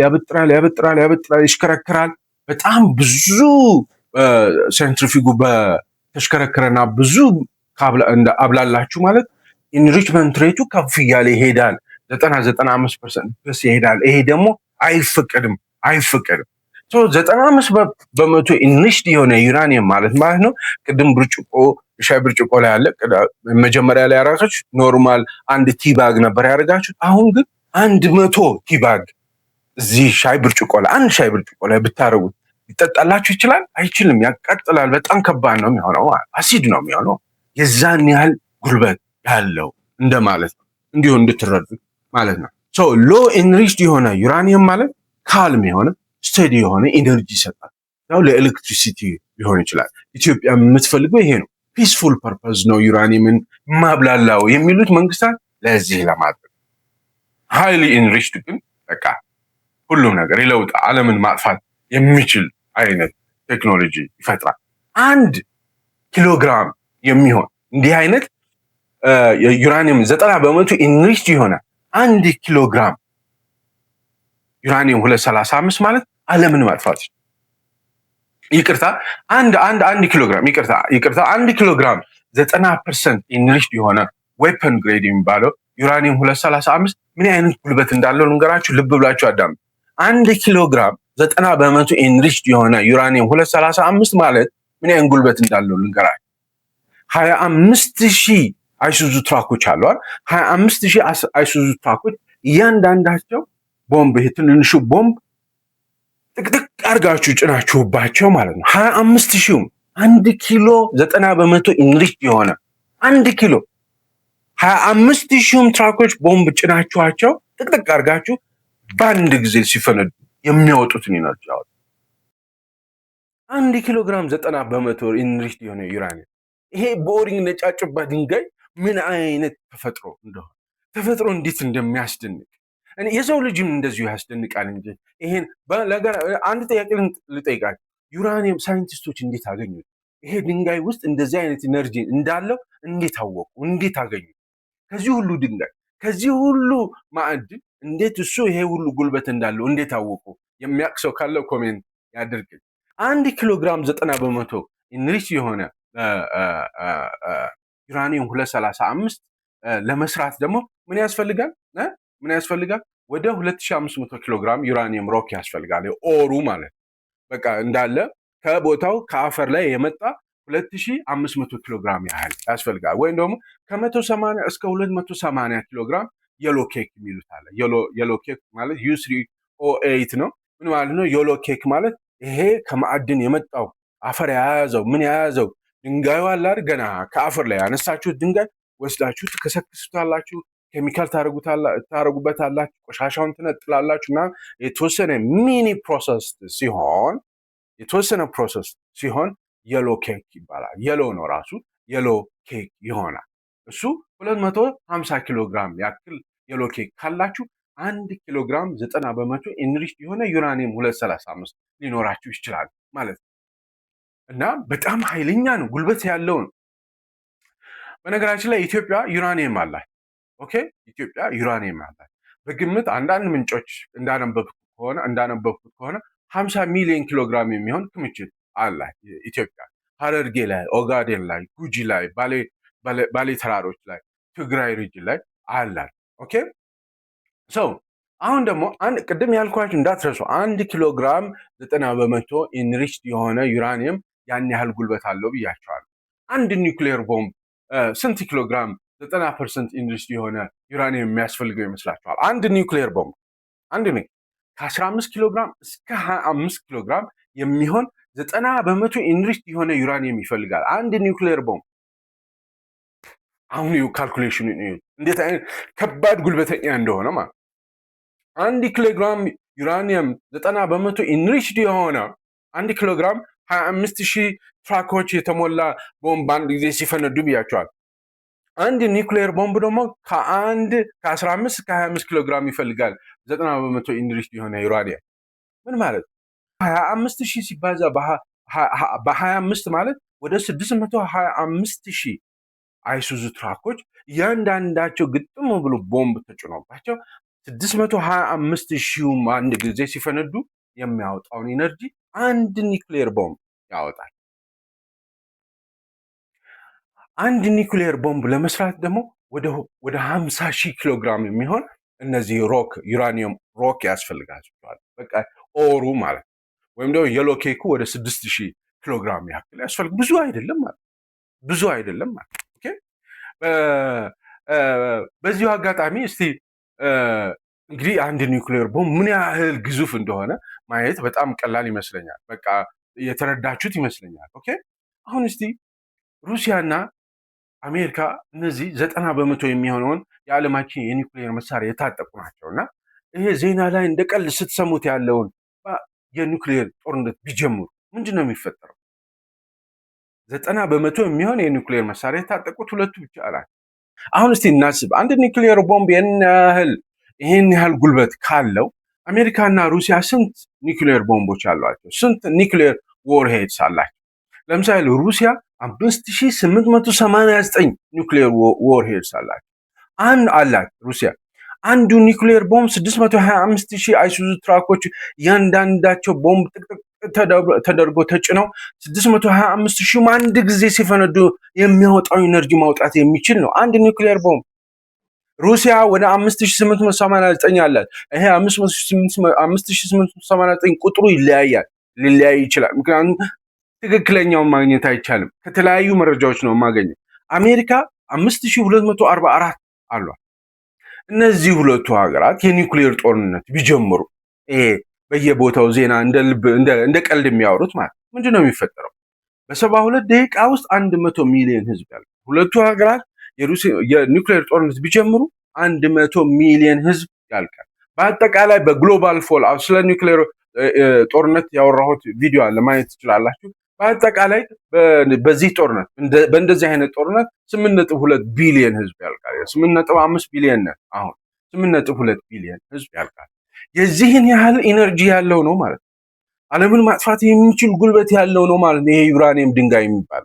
ይሽከረከራል። በጣም ብዙ ሴንትሪፊዩጉ በተሽከረከረና ብዙ አብላላችሁ ማለት ኢንሪችመንት ሬቱ ከፍ እያለ ይሄዳል። 90-95% ድረስ ይሄዳል። ይሄ ደግሞ አይፈቀድም። 95% ኢንሪችድ የሆነ ዩራኒየም ማለት ነው። ቅድም ሻይ ብርጭቆ ላይ ያለ መጀመሪያ ላይ ያደረጋችሁ ኖርማል አንድ ቲባግ ነበር ያደረጋችሁ። አሁን ግን 100 ቲባግ እዚህ ሻይ ብርጭቆ ላይ አንድ ሻይ ብርጭቆ ላይ ብታረጉት ይጠጣላችሁ ይችላል? አይችልም። ያቃጥላል። በጣም ከባድ ነው የሚሆነው። አሲድ ነው የሚሆነው። የዛን ያህል ጉልበት ያለው እንደማለት ነው። እንዲሁ እንድትረዱት ማለት ነው። ሎ ኢንሪችድ የሆነ ዩራኒየም ማለት ካልም የሆነ ስቴዲ የሆነ ኢነርጂ ይሰጣል። ያው ለኤሌክትሪሲቲ ሊሆን ይችላል። ኢትዮጵያ የምትፈልገው ይሄ ነው። ፒስፉል ፐርፐዝ ነው ዩራኒየምን ማብላላው የሚሉት መንግስታት ለዚህ ለማድረግ። ሃይሊ ኢንሪችድ ግን በቃ ሁሉም ነገር ይለውጣ፣ ዓለምን ማጥፋት የሚችል አይነት ቴክኖሎጂ ይፈጥራል። 1 ኪሎግራም የሚሆን እንዲህ አይነት ዩራኒየም 90% ኢንሪችድ የሆነ 1 ኪሎግራም ዩራኒየም 235 ማለት ዓለምን ማጥፋት ይቅርታ፣ አንድ ኪሎግራም ይቅርታ 1 ኪሎግራም 90% ኢንሪችድ የሆነ ዌፐን ግሬድ የሚባለው ዩራኒየም 235 ምን አይነት ጉልበት እንዳለው ልንገራችሁ። ልብ ብላችሁ አዳምጡ። 1 ኪሎግራም 90% ኢንሪችድ የሆነ ዩራኒየም 235 ማለት ምን አይነት ጉልበት እንዳለው ልንገራችሁ። 25,000 አይሱዙ ትራኮች አለዋል። 25,000 አይሱዙ ትራኮች እያንዳንዳቸው ቦምብ፣ ይሄ ትንንሹ ቦምብ ጥቅጥቅ አድርጋችሁ ጭናችሁባቸው ማለት ነው። 25,000 1 ኪሎ 90% ኢንሪችድ የሆነ 1 ኪሎ 25,000 ትራኮች ቦምብ ጭናችኋቸው ጥቅጥቅ አድርጋችሁ በአንድ ጊዜ ሲፈነዱ የሚያወጡትን ኢነርጂ ያወጡ። 1 ኪሎግራም 90% ኢንሪችድ የሆነ ዩራኒየም። ይሄ ቦሪንግ ነጫጭባ ድንጋይ ምን አይነት ተፈጥሮ እንደሆነ ተፈጥሮ እንዴት እንደሚያስደንቅ የሰው ልጅም እንደዚሁ ያስደንቃል እንጂ ይሄን አንድ ጥያቄ ልጠይቃችሁ። ዩራኒየም ሳይንቲስቶች እንዴት አገኙት? ይሄ ድንጋይ ውስጥ እንደዚህ አይነት ኢነርጂ እንዳለው እንዴት አወቁ? እንዴት አገኙት? ከዚህ ሁሉ ድንጋይ ከዚህ ሁሉ ማዕድን እንዴት እሱ ይሄ ሁሉ ጉልበት እንዳለው እንዴት አወቁ? የሚያውቅ ሰው ካለው ኮሜንት ያድርግኝ። 1 ኪሎግራም 90% ኢንሪች የሆነ ዩራኒየም 235 ለመስራት ደግሞ ምን ያስፈልጋል? ወደ 2500 ኪሎግራም ዩራኒየም ሮክ ያስፈልጋል። ኦሩ ማለት በቃ እንዳለ ከቦታው ከአፈር ላይ የመጣ 2500 ኪሎግራም ያህል ያስፈልጋል። ወይም ደግሞ ከ180 እስከ 280 ኪሎግራም የሎ ኬክ የሚሉት አለ። የሎ ኬክ ማለት U3O8 ነው። ምን ማለት ነው? የሎ ኬክ ማለት ይሄ ከማዕድን የመጣው አፈር የያዘው ምን የያዘው ድንጋዩ አለ አይደል? ገና ከአፈር ላይ ያነሳችሁት ድንጋይ ወስዳችሁ ትከሰክሱታላችሁ፣ ኬሚካል ታረጉበታላችሁ፣ ቆሻሻውን ትነጥላላችሁ እና የተወሰነ ሚኒ ፕሮሰስ ሲሆን የሎ ኬክ ይባላል። የሎ ነው ራሱ የሎ ኬክ ይሆናል። እሱ 250 ኪሎግራም ያክል የሎ ኬክ ካላችሁ 1 ኪሎግራም 90% ኢንሪችድ የሆነ ዩራኒየም 235 ሊኖራችሁ ይችላል ማለት ነው። እና በጣም ኃይለኛ ነው፣ ጉልበት ያለው ነው። በነገራችን ላይ ኢትዮጵያ ዩራኒየም አላት። ኦኬ፣ ኢትዮጵያ ዩራኒየም አላት። በግምት አንዳንድ ምንጮች እንዳነበብኩት ከሆነ 50 ሚሊዮን ኪሎግራም የሚሆን ክምችት አላት ኢትዮጵያ። ሀረርጌ ላይ፣ ኦጋዴን ላይ፣ ጉጂ ላይ፣ ባሌ ተራሮች ላይ፣ ትግራይ ሪጅን ላይ አላት። ኦኬ ሰው አሁን ደግሞ ቅድም ያልኳችሁ እንዳትረሱ 1 ኪሎግራም 90% ኢንሪችድ የሆነ ዩራኒየም ያን ያህል ጉልበት አለው ብያቸዋለሁ። አንድ ኒውክሌር ቦምብ ስንት ኪሎግራም 90% ኢንሪችድ የሆነ ዩራኒየም የሚያስፈልገው ይመስላችኋል? አንድ ኒውክሌር ቦምብ ከ15 ኪሎግራም እስከ 25 ኪሎግራም የሚሆን 90% ኢንሪችድ የሆነ ዩራኒየም ይፈልጋል አንድ ኒውክሌር ቦምብ። አሁን ካልኩሌሽኑ እንዴት አይነት ከባድ ጉልበተኛ እንደሆነ ማለት 1 ኪሎግራም ዩራኒየም 90% ኢንሪችድ የሆነ 1 ኪሎግራም 25,000 ትራኮች የተሞላ ቦምብ አንድ ጊዜ ሲፈነዱ ብያቸዋል። አንድ ኒውክሌር ቦምብ ደግሞ ከ15 እስከ 25 ኪሎግራም ይፈልጋል 90% ኢንሪችድ የሆነ ዩራኒየም። ምን ማለት 25,000 ሲባዛ በ25 ማለት ወደ 625,000 አይሱዙ ትራኮች እያንዳንዳቸው ግጥም ብሎ ቦምብ ተጭኖባቸው 625,000 አንድ ጊዜ ሲፈነዱ የሚያወጣውን ኢነርጂ አንድ ኒውክሌር ቦምብ ያወጣል። አንድ ኒውክሌር ቦምብ ለመስራት ደግሞ ወደ 50,000 ኪሎግራም የሚሆን እነዚህ ዩራኒየም ሮክ ያስፈልጋቸዋል። በቃ ኦሩ ማለት ወይም ደግሞ የሎ ኬኩ ወደ 6,000 ኪሎግራም ያክል ያስፈልግ። ብዙ አይደለም ማለት ኦኬ። በዚሁ አጋጣሚ እስቲ እንግዲህ አንድ ኒውክሌር ቦምብ ምን ያህል ግዙፍ እንደሆነ ማየት በጣም ቀላል ይመስለኛል። በቃ የተረዳችሁት ይመስለኛል። ኦኬ አሁን እስቲ ሩሲያና አሜሪካ እነዚህ 90% የሚሆነውን የዓለማችን የኒውክሌር መሳሪያ የታጠቁ ናቸው እና ይሄ ዜና ላይ እንደ ቀልድ ስትሰሙት ያለውን የኒውክሌር ጦርነት ቢጀምሩ ምንድን ነው የሚፈጠረው? 90% የሚሆን የኒውክሌር መሳሪያ የታጠቁት ሁለቱ ብቻ አላቸው። አሁን እስቲ እናስብ። አንድ ኒውክሌር ቦምብ ይህን ያህል ጉልበት ካለው አሜሪካና ሩሲያ ስንት ኒውክሌር ቦምቦች አሏቸው? ስንት ኒውክሌር ዎርሄድስ አላቸው? ለምሳሌ ሩሲያ 5889 ኒውክሌር ዎርሄድስ አላቸው። አንድ አላት ሩሲያ። አንዱ ኒውክሌር ቦምብ 625000 አይሱዙ ትራኮች እያንዳንዳቸው ቦምብ ጥቅጥቅ ተደርጎ ተጭነው 625000 አንድ ጊዜ ሲፈነዱ የሚያወጣው ኢነርጂ ማውጣት የሚችል ነው አንድ ኒውክሌር ቦምብ። ሩሲያ ወደ 5889 አላት። ይሄ 5889 ቁጥሩ ይለያያል፣ ሊለያይ ይችላል። ምክንያቱም ትክክለኛውን ማግኘት አይቻልም። ከተለያዩ መረጃዎች ነው የማገኘው። አሜሪካ 5244 አሏት። እነዚህ ሁለቱ ሀገራት የኒውክሌር ጦርነት ቢጀምሩ ይሄ በየቦታው ዜና እንደ ቀልድ የሚያወሩት ማለት ምንድን ነው የሚፈጠረው? በ72 ደቂቃ ውስጥ 100 ሚሊዮን ህዝብ ያለ ሁለቱ ሀገራት የኒውክሌር ጦርነት ቢጀምሩ 100 ሚሊዮን ህዝብ ያልቃል። በአጠቃላይ በግሎባል ፎል ስለ ኒውክሌር ጦርነት ያወራሁት ቪዲዮ አለ፣ ማየት ትችላላችሁ። በአጠቃላይ በዚህ ጦርነት በእንደዚህ አይነት ጦርነት 8.2 ቢሊዮን ህዝብ ያልቃል። 8.5 ቢሊዮን አሁን 8.2 ቢሊዮን ህዝብ ያልቃል። የዚህን ያህል ኢነርጂ ያለው ነው ማለት ነው። ዓለምን ማጥፋት የሚችል ጉልበት ያለው ነው ማለት ነው። ይሄ ዩራኒየም ድንጋይ የሚባል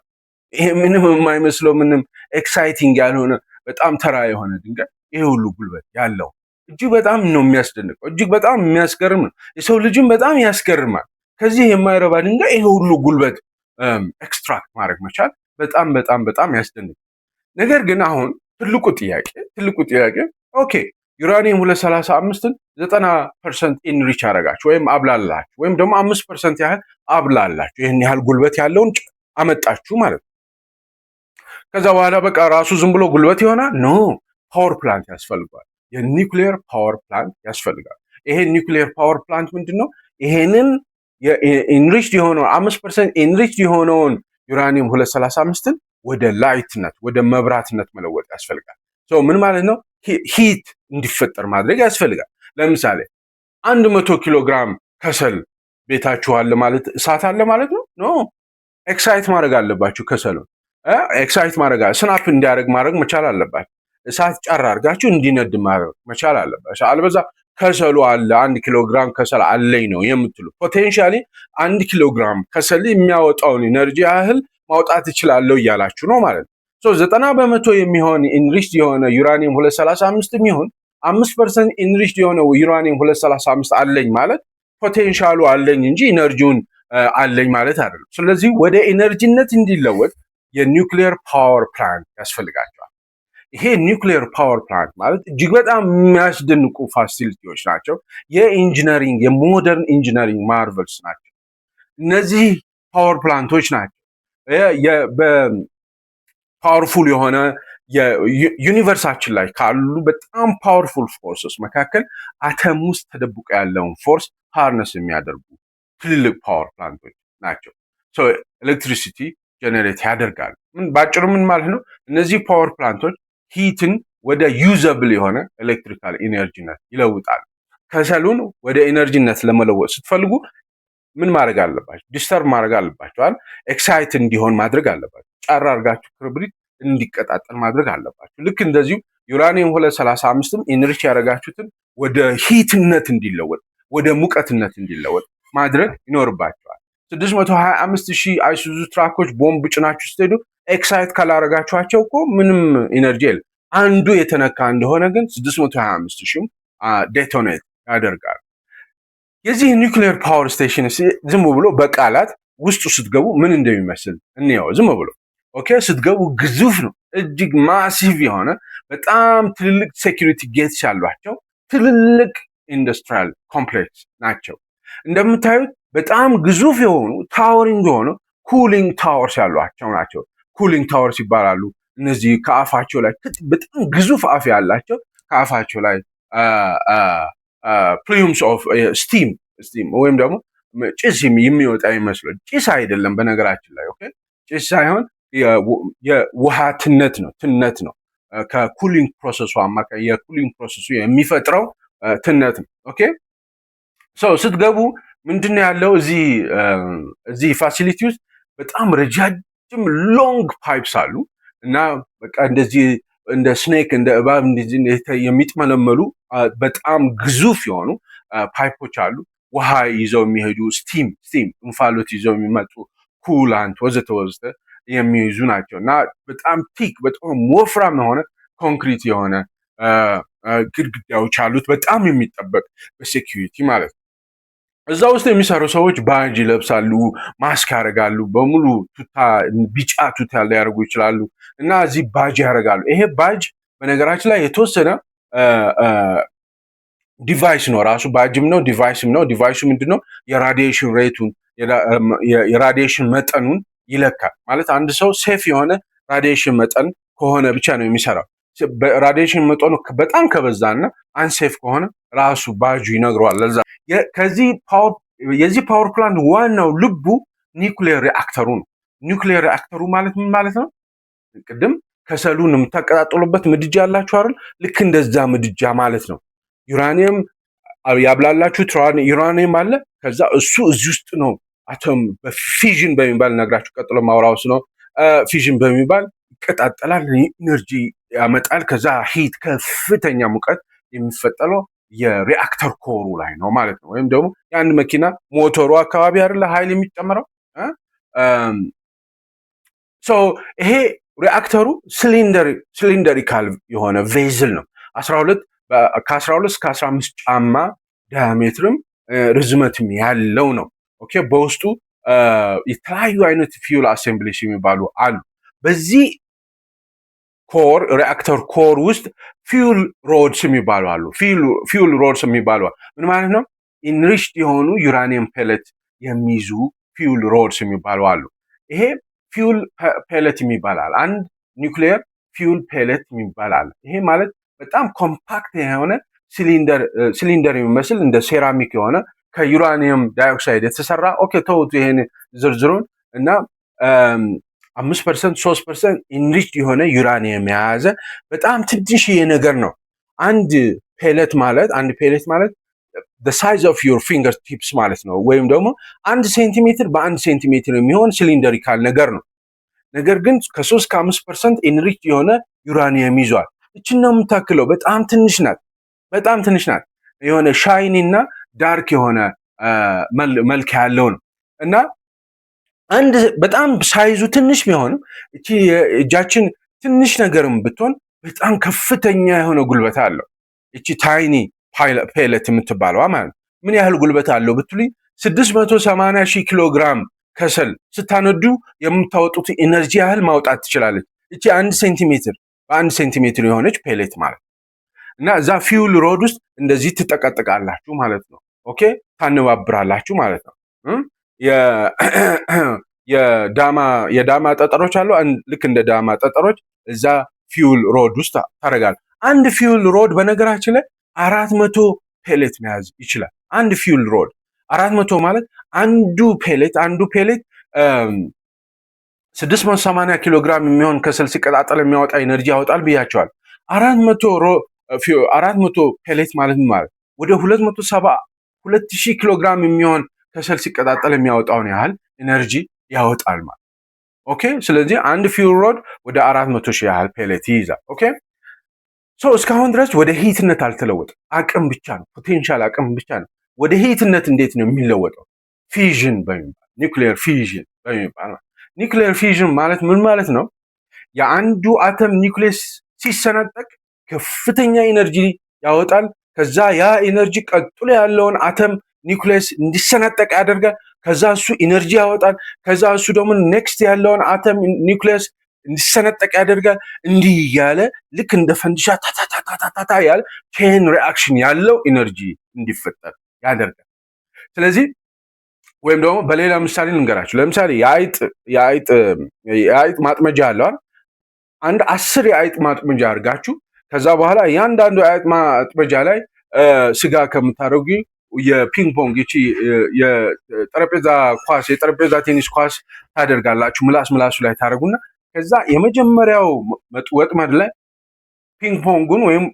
ይሄ ምንም የማይመስለው ምንም ኤክሳይቲንግ ያልሆነ በጣም ተራ የሆነ ድንጋይ ይሄ ሁሉ ጉልበት ያለው እጅግ በጣም ነው የሚያስደንቀው። እጅግ በጣም የሚያስገርም ነው። የሰው ልጅም በጣም ያስገርማል። ከዚህ የማይረባ ድንጋይ ይሄ ሁሉ ጉልበት ኤክስትራክት ማድረግ መቻል በጣም በጣም በጣም ያስደንቃል። ነገር ግን አሁን ትልቁ ጥያቄ ኦኬ ዩራኒየም 235ን 90% ኢንሪች አረጋችሁ ወይም አብላላችሁ ወይም ደግሞ 5% ያህል አብላላችሁ፣ ይህን ያህል ጉልበት ያለውን አመጣችሁ ማለት ነው። ከዛ በኋላ በቃ ራሱ ዝም ብሎ ጉልበት ይሆናል? ኖ፣ ፓወር ፕላንት ያስፈልጋል። የኒውክሊየር ፓወር ፕላንት ያስፈልጋል። ይሄ ኒውክሊየር ፓወር ፕላንት ምንድነው? ይሄንን የኢንሪችድ የሆነውን 5% ኢንሪችድ የሆነውን ዩራኒየም 235ን ወደ ላይትነት ወደ መብራትነት መለወጥ ያስፈልጋል። ምን ማለት ነው? ሂት እንዲፈጠር ማድረግ ያስፈልጋል። ለምሳሌ 100 ኪሎ ግራም ከሰል ቤታችሁ አለ ማለት እሳት አለ ማለት ነው? ኖ፣ ኤክሳይት ማድረግ አለባችሁ። ከሰሉ ኤክሳይት ማድረግ ስናፕ እንዲያደርግ ማድረግ መቻል አለባችሁ። እሳት ጫር አድርጋችሁ እንዲነድ ማድረግ መቻል አለባችሁ። አልበዛ ከሰሉ አለ 1 ኪሎ ግራም ከሰል አለኝ ነው የምትሉ። ፖቴንሻሊ 1 ኪሎ ግራም ከሰል የሚያወጣውን ኢነርጂ ያህል ማውጣት እችላለሁ እያላችሁ ነው ማለት ነው። 90% የሚሆን ኢንሪችድ የሆነ ዩራኒየም 235 የሚሆን 5% ኢንሪችድ የሆነ ዩራኒየም 235 አለኝ ማለት ፖቴንሻሉ አለኝ እንጂ ኢነርጂውን አለኝ ማለት አይደለም። ስለዚህ ወደ ኢነርጂነት እንዲለወጥ የኒውክሊየር ፓወር ፕላንት ያስፈልጋቸዋል። ይሄ ኒውክሊየር ፓወር ፕላንት ማለት እጅግ በጣም የሚያስደንቁ ፋሲሊቲዎች ናቸው። የኢንጂነሪንግ የሞደርን ኢንጂነሪንግ ማርቨልስ ናቸው። እነዚህ ፓወር ፕላንቶች ናቸው ፓወርፉል የሆነ የዩኒቨርሳችን ላይ ካሉ በጣም ፓወርፉል ፎርስስ መካከል አተም ውስጥ ተደብቆ ያለውን ፎርስ ሃርነስ የሚያደርጉ ትልልቅ ፓወር ፕላንቶች ናቸው። ኤሌክትሪሲቲ ጀነሬት ያደርጋሉ። ባጭሩ ምን ማለት ነው? እነዚህ ፓወር ፕላንቶች ሂትን ወደ ዩዘብል የሆነ ኤሌክትሪካል ኢነርጂነት ይለውጣሉ። ከሰሉን ወደ ኢነርጂነት ለመለወጥ ስትፈልጉ ምን ማድረግ አለባቸው? ዲስተርብ ማድረግ አለባቸዋል። ኤክሳይት እንዲሆን ማድረግ አለባቸው። ጫራ አድርጋችሁ ክብሪት እንዲቀጣጠል ማድረግ አለባችሁ። ልክ እንደዚሁ ዩራኒየም 235ም ኢንሪች ያደረጋችሁትን ወደ ሂትነት እንዲለወጥ ወደ ሙቀትነት እንዲለወጥ ማድረግ ይኖርባቸዋል። 625000 አይሱዙ ትራኮች ቦምብ ጭናችሁ ስትሄዱ ኤክሳይት ካላረጋችኋቸው እኮ ምንም ኢነርጂ የለም። አንዱ የተነካ እንደሆነ ግን 625000 ዴቶኔት ያደርጋል። የዚህ ኒውክሊየር ፓወር ስቴሽን ዝም ብሎ በቃላት ውስጡ ስትገቡ ምን እንደሚመስል እንየው። ዝም ብሎ ኦኬ ስትገቡ ግዙፍ ነው። እጅግ ማሲቭ የሆነ በጣም ትልልቅ ሴኩሪቲ ጌትስ ያሏቸው ትልልቅ ኢንዱስትሪያል ኮምፕሌክስ ናቸው። እንደምታዩት በጣም ግዙፍ የሆኑ ታወሪንግ የሆኑ ኩሊንግ ታወርስ ያሏቸው ናቸው። ኩሊንግ ታወርስ ይባላሉ። እነዚህ ከአፋቸው ላይ በጣም ግዙፍ አፍ ያላቸው ከአፋቸው ላይ ፕሉምስ ኦፍ ስቲም ወይም ደግሞ ጭስ የሚወጣ ይመስላል። ጭስ አይደለም በነገራችን ላይ ኦኬ፣ ጭስ ሳይሆን የውሃ ትነት ነው። ከኩሊንግ ፕሮሰሱ አማካይ የኩሊንግ ፕሮሰሱ የሚፈጥረው ትነት ነው። ኦኬ ስትገቡ ምንድነው ያለው እዚህ ፋሲሊቲ ውስጥ በጣም ረጃጅም ሎንግ ፓይፕስ አሉ እና በቃ እንደዚህ እንደ ስኔክ እንደ እባብ እንደዚህ የሚጥመለመሉ በጣም ግዙፍ የሆኑ ፓይፖች አሉ። ውሃ ይዘው የሚሄዱ ስቲም እንፋሎት ይዘው የሚመጡ ኩላንት ወዘተ የሚይዙ ናቸው እና በጣም ቲክ በጣም ወፍራም የሆነ ኮንክሪት የሆነ ግድግዳዎች አሉት። በጣም የሚጠበቅ በሴኪሪቲ ማለት ነው። እዛ ውስጥ የሚሰሩ ሰዎች ባጅ ይለብሳሉ፣ ማስክ ያደርጋሉ፣ በሙሉ ቱታ ቢጫ ቱታ ሊያደርጉ ይችላሉ እና እዚህ ባጅ ያደርጋሉ። ይሄ ባጅ በነገራችን ላይ የተወሰነ ዲቫይስ ነው፣ ራሱ ባጅም ነው ዲቫይስም ነው። ዲቫይሱ ምንድነው? የራዲዬሽን ሬቱን የራዲዬሽን መጠኑን ይለካል። ማለት አንድ ሰው ሴፍ የሆነ ራዲዬሽን መጠን ከሆነ ብቻ ነው የሚሰራው። ራዲዬሽን መጠኑ በጣም ከበዛና አንሴፍ ከሆነ ራሱ ባጁ ይነግረዋል። ለዛ የዚህ ፓወር ፕላንት ዋናው ልቡ ኒውክሌር ሪአክተሩ ነው። ኒውክሌር ሪአክተሩ ማለት ምን ማለት ነው? ቅድም ከሰሉን የምታቀጣጥሉበት ምድጃ ያላችሁ አይደል? ልክ እንደዛ ምድጃ ማለት ነው። ዩራኒየም ያብላላችሁት ዩራኒየም አለ። ከዛ እሱ እዚህ ውስጥ ነው አቶም በፊዥን በሚባል ነግራችሁ ቀጥሎ ማውራውስ ነው። ፊዥን በሚባል ይቀጣጠላል፣ ኢነርጂ ያመጣል። ከዛ ሂት ከፍተኛ ሙቀት የሚፈጠረው የሪአክተር ኮሩ ላይ ነው ማለት ነው። ወይም ደግሞ የአንድ መኪና ሞተሩ አካባቢ አይደለ ኃይል የሚጨምረው። ይሄ ሪአክተሩ ሲሊንደሪካል የሆነ ቬዝል ነው። ከ12 እስከ 15 ጫማ ዳያሜትርም ርዝመትም ያለው ነው። ኦኬ በውስጡ የተለያዩ አይነት ፊውል አሴምብሊስ የሚባሉ አሉ። በዚህ ኮር ሪአክተር ኮር ውስጥ ፊውል ሮድስ የሚባሉ አሉ። ፊውል ሮድስ የሚባሉ ምን ማለት ነው? ኢንሪችድ የሆኑ ዩራኒየም ፔሌት የሚይዙ ፊውል ሮድስ የሚባሉ አሉ። ይሄ ፊውል ፔሌት የሚባላል። አንድ ኒውክሊየር ፊውል ፔሌት የሚባላል። ይሄ ማለት በጣም ኮምፓክት የሆነ ሲሊንደር የሚመስል እንደ ሴራሚክ የሆነ ከዩራኒየም ዳይኦክሳይድ የተሰራ ኦኬ ተውት ይሄን ዝርዝሩን እና 5% 3% ኢንሪችድ የሆነ ዩራኒየም የያዘ በጣም ትንሽዬ ነገር ነው። አንድ ፔሌት ማለት the size of your finger tips ማለት ነው። ወይም ደግሞ 1 ሴንቲሜትር በ1 ሴንቲሜትር የሚሆን ሲሊንደሪካል ነገር ነው። ነገር ግን ከ3 ከ5% ኢንሪችድ የሆነ ዩራኒየም ይዟል። እቺን ነው የምታክለው። በጣም ትንሽ ናት። የሆነ ሻይኒ እና ዳርክ የሆነ መልክ ያለው ነው እና አንድ በጣም ሳይዙ ትንሽ ቢሆንም እቺ እጃችን ትንሽ ነገርም ብትሆን በጣም ከፍተኛ የሆነ ጉልበት አለው። እቺ ታይኒ ፔሌት የምትባለዋ ማለት ምን ያህል ጉልበት አለው ብትሉኝ 680,000 ኪሎ ግራም ከሰል ስታነዱ የምታወጡት ኢነርጂ ያህል ማውጣት ትችላለች። እቺ 1 ሴንቲሜትር በ1 ሴንቲሜትር የሆነች ፔሌት ማለት እና እዛ ፊውል ሮድ ውስጥ እንደዚህ ትጠቀጥቃላችሁ ማለት ነው። ኦኬ ታነባብራላችሁ ማለት ነው። የዳማ ጠጠሮች አሉ። ልክ እንደ ዳማ ጠጠሮች እዛ ፊውል ሮድ ውስጥ ታደርጋል። አንድ ፊውል ሮድ በነገራችን ላይ 400 ፔሌት መያዝ ይችላል። አንድ ፊውል ሮድ 400 ማለት አንዱ ፔሌት 680 ኪሎ ግራም የሚሆን ከሰል ሲቀጣጠል የሚያወጣ ኢነርጂ ያወጣል ብያቸዋል። 400 ፔሌት ማለት ወደ 272,000 ኪሎ ግራም የሚሆን ከሰል ሲቀጣጠል የሚያወጣውን ያህል ኢነርጂ ያወጣል ማለት። ኦኬ ስለዚህ አንድ ፊውል ሮድ ወደ 400,000 ያህል ፔሌት ይይዛል። ኦኬ እስካሁን ድረስ ወደ ሂትነት አልተለወጠም። አቅም ብቻ ነው፣ ፖቴንሻል አቅም ብቻ ነው። ወደ ሂትነት እንዴት ነው የሚለወጠው? ፊዥን በሚባል ኒውክሊየር ፊዥን በሚባል። ኒውክሊየር ፊዥን ማለት ምን ማለት ነው? የአንዱ አተም ኒውክሊየስ ሲሰነጠቅ ከፍተኛ ኢነርጂ ያወጣል። ከዛ ያ ኢነርጂ ቀጥሎ ያለውን አተም ኒውክሊየስ እንዲሰነጠቅ ያደርጋል። ከዛ እሱ ኢነርጂ ያወጣል። ከዛ እሱ ደግሞ ኔክስት ያለውን አተም ኒውክሊየስ እንዲሰነጠቅ ያደርጋል። እንዲህ እያለ ልክ እንደ ፈንዲሻ ታታታታታ ያለ ቼን ሪአክሽን ያለው ኢነርጂ እንዲፈጠር ያደርጋል። ስለዚህ ወይም ደግሞ በሌላ ምሳሌ ልንገራችሁ። ለምሳሌ የአይጥ ማጥመጃ አለው። አንድ 10 የአይጥ ማጥመጃ አድርጋችሁ ከዛ በኋላ ያንዳንዱ የአይጥ ማጥመጃ ላይ ስጋ ከምታደርጉ የፒንግ ፖንግ የጠረጴዛ ኳስ የጠረጴዛ ቴኒስ ኳስ ታደርጋላችሁ። ምላሱ ላይ ታደርጉና ከዛ የመጀመሪያው ወጥመድ ላይ ፒንግ ፖንጉን ወይም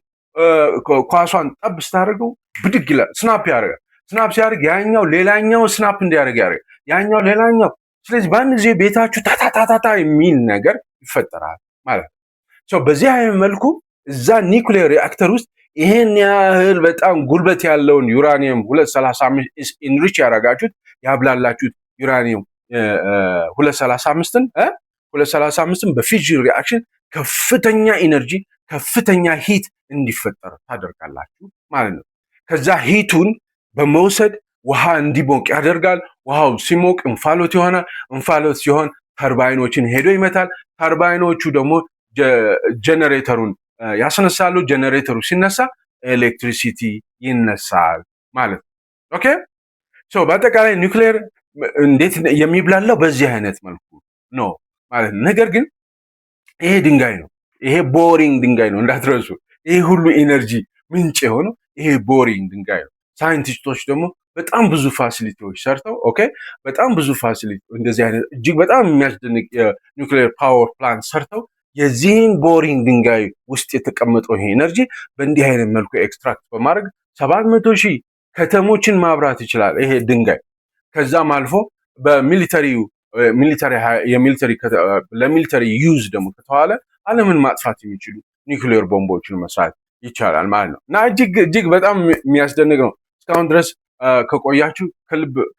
ኳሷን ጠብ ስታደርገው ብድግ ይላል፣ ስናፕ ያደርጋል። ስናፕ ሲያደርግ ያኛው ሌላኛው ስናፕ እንዲያደርግ ያደርጋል፣ ያኛው ሌላኛው። ስለዚህ በአንድ ጊዜ ቤታችሁ ታታታታ የሚል ነገር ይፈጠራል ማለት ነው። በዚህ አይነት መልኩ እዛ ኒውክሊየር ሪአክተር ውስጥ ይሄን ያህል በጣም ጉልበት ያለውን ዩራኒየም 235 ኢንሪች ያደረጋችሁት ያብላላችሁት ዩራኒየም 235ን 235ን በፊውዥን ሪአክሽን ከፍተኛ ኢነርጂ ከፍተኛ ሂት እንዲፈጠር ታደርጋላችሁ ማለት ነው። ከዛ ሂቱን በመውሰድ ውሃ እንዲሞቅ ያደርጋል። ውሃው ሲሞቅ እንፋሎት ይሆናል። እንፋሎት ሲሆን ተርባይኖችን ሄዶ ይመታል። ተርባይኖቹ ደግሞ ጀነሬተሩን ያስነሳሉ። ጀነሬተሩ ሲነሳ ኤሌክትሪሲቲ ይነሳል ማለት ነው። ኦኬ ሶ በአጠቃላይ ኒውክሌር እንዴት የሚብላላው በዚህ አይነት መልኩ ነው ማለት ነው። ነገር ግን ይሄ ድንጋይ ነው። ይሄ ቦሪንግ ድንጋይ ነው እንዳትረሱ። ይሄ ሁሉ ኢነርጂ ምንጭ የሆነው ይሄ ቦሪንግ ድንጋይ ነው። ሳይንቲስቶች ደግሞ በጣም ብዙ ፋሲሊቲዎች ሰርተው በጣም ብዙ ፋሲሊቲ እንደዚህ አይነት እጅግ በጣም የሚያስደንቅ የኒውክሌር ፓወር ፕላንት ሰርተው የዚህን ቦሪንግ ድንጋይ ውስጥ የተቀመጠው ይሄ ኤነርጂ በእንዲህ አይነት መልኩ ኤክስትራክት በማድረግ 700,000 ከተሞችን ማብራት ይችላል ይሄ ድንጋይ። ከዛም አልፎ ለሚሊተሪ ዩዝ ደግሞ ከተዋለ ዓለምን ማጥፋት የሚችሉ ኒውክሌር ቦምቦችን መስራት ይቻላል ማለት ነው። እና እጅግ በጣም የሚያስደንቅ ነው። እስካሁን ድረስ ከቆያችሁ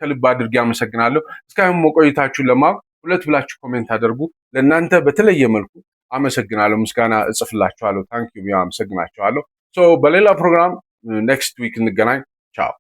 ከልብ አድርጌ አመሰግናለሁ። እስካሁን መቆየታችሁን ለማወቅ ሁለት ብላችሁ ኮሜንት አድርጉ። ለእናንተ በተለየ መልኩ አመሰግናለሁ፣ ምስጋና እጽፍላችኋለሁ። ታንኪዩ አመሰግናችኋለሁ። በሌላ ፕሮግራም ኔክስት ዊክ እንገናኝ። ቻው